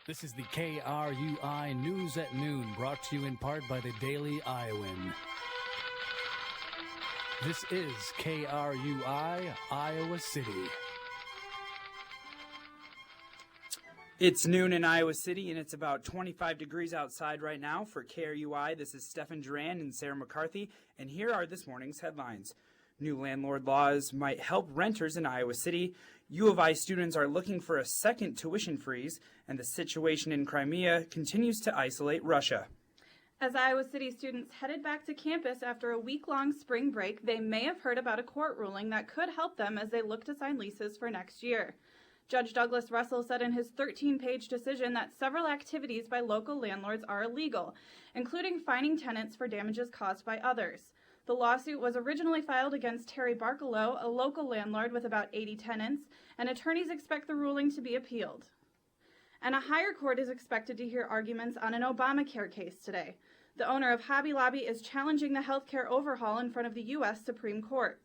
This is the KRUI News at Noon, brought to you in part by the Daily Iowan. This is KRUI, Iowa City. It's noon in Iowa City, and it's about 25 degrees outside right now. For KRUI, this is Stefan Juran and Sarah McCarthy, and here are this morning's headlines. New landlord laws might help renters in Iowa City. U of I students are looking for a second tuition freeze, and the situation in Crimea continues to isolate Russia. As Iowa City students headed back to campus after a week-long spring break, they may have heard about a court ruling that could help them as they look to sign leases for next year. Judge Douglas Russell said in his 13-page decision that several activities by local landlords are illegal, including fining tenants for damages caused by others. The lawsuit was originally filed against Terry Barkalow, a local landlord with about 80 tenants, and attorneys expect the ruling to be appealed. And a higher court is expected to hear arguments on an Obamacare case today. The owner of Hobby Lobby is challenging the healthcare overhaul in front of the U.S. Supreme Court.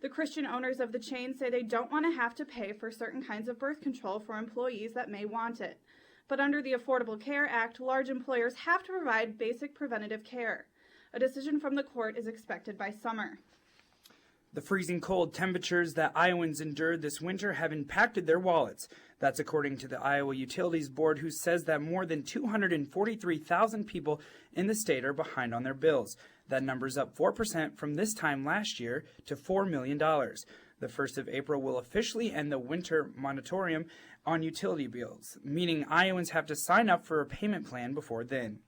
The Christian owners of the chain say they don't want to have to pay for certain kinds of birth control for employees that may want it. But under the Affordable Care Act, large employers have to provide basic preventative care. A decision from the court is expected by summer. The freezing cold temperatures that Iowans endured this winter have impacted their wallets. That's according to the Iowa Utilities Board, who says that more than 243,000 people in the state are behind on their bills. That number's up 4% from this time last year to $4 million. The 1st of April will officially end the winter moratorium on utility bills, meaning Iowans have to sign up for a payment plan before then.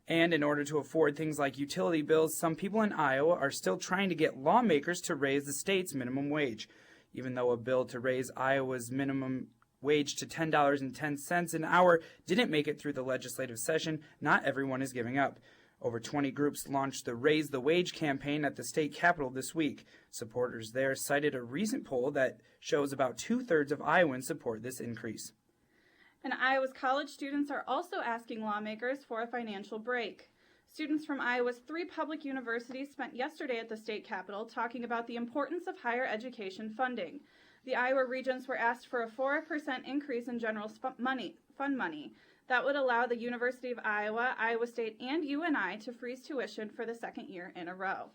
And in order to afford things like utility bills, some people in Iowa are still trying to get lawmakers to raise the state's minimum wage. Even though a bill to raise Iowa's minimum wage to $10.10 an hour didn't make it through the legislative session, not everyone is giving up. Over 20 groups launched the Raise the Wage campaign at the state capitol this week. Supporters there cited a recent poll that shows about 2/3 of Iowans support this increase. And Iowa's college students are also asking lawmakers for a financial break. Students from Iowa's 3 public universities spent yesterday at the state capitol talking about the importance of higher education funding. The Iowa regents were asked for a 4% increase in general fund money. That would allow the University of Iowa, Iowa State, and UNI to freeze tuition for the second year in a row.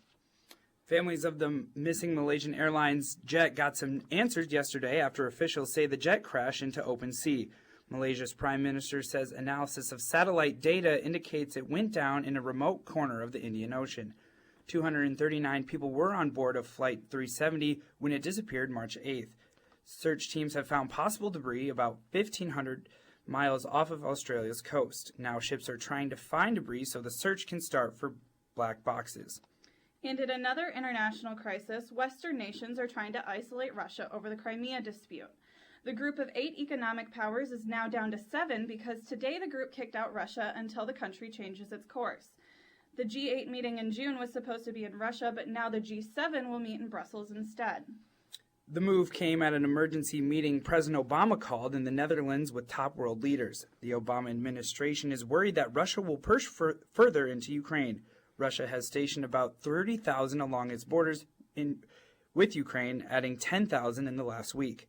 Families of the missing Malaysian Airlines jet got some answers yesterday after officials say the jet crashed into open sea. Malaysia's prime minister says analysis of satellite data indicates it went down in a remote corner of the Indian Ocean. 239 people were on board of Flight 370 when it disappeared March 8th. Search teams have found possible debris about 1,500 miles off of Australia's coast. Now ships are trying to find debris so the search can start for black boxes. And in another international crisis, Western nations are trying to isolate Russia over the Crimea dispute. The group of 8 economic powers is now down to 7 because today the group kicked out Russia until the country changes its course. The G8 meeting in June was supposed to be in Russia, but now the G7 will meet in Brussels instead. The move came at an emergency meeting President Obama called in the Netherlands with top world leaders. The Obama administration is worried that Russia will push further into Ukraine. Russia has stationed about 30,000 along its borders with Ukraine, adding 10,000 in the last week.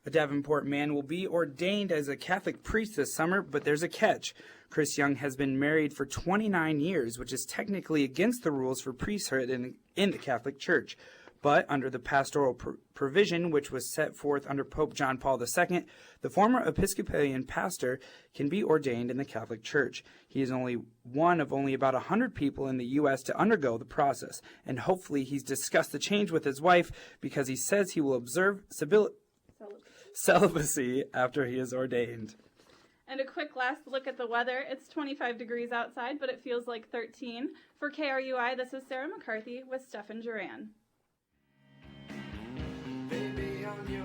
A Davenport man will be ordained as a Catholic priest this summer, but there's a catch. Chris Young has been married for 29 years, which is technically against the rules for priesthood in the Catholic Church. But under the pastoral provision, which was set forth under Pope John Paul II, the former Episcopalian pastor can be ordained in the Catholic Church. He is only one of only about 100 people in the U.S. to undergo the process, and hopefully he's discussed the change with his wife because he says he will observe celibacy after he is ordained. And a quick last look at the weather. It's 25 degrees outside, but it feels like 13. For KRUI, this is Sarah McCarthy with Stefan Juran. Baby, on your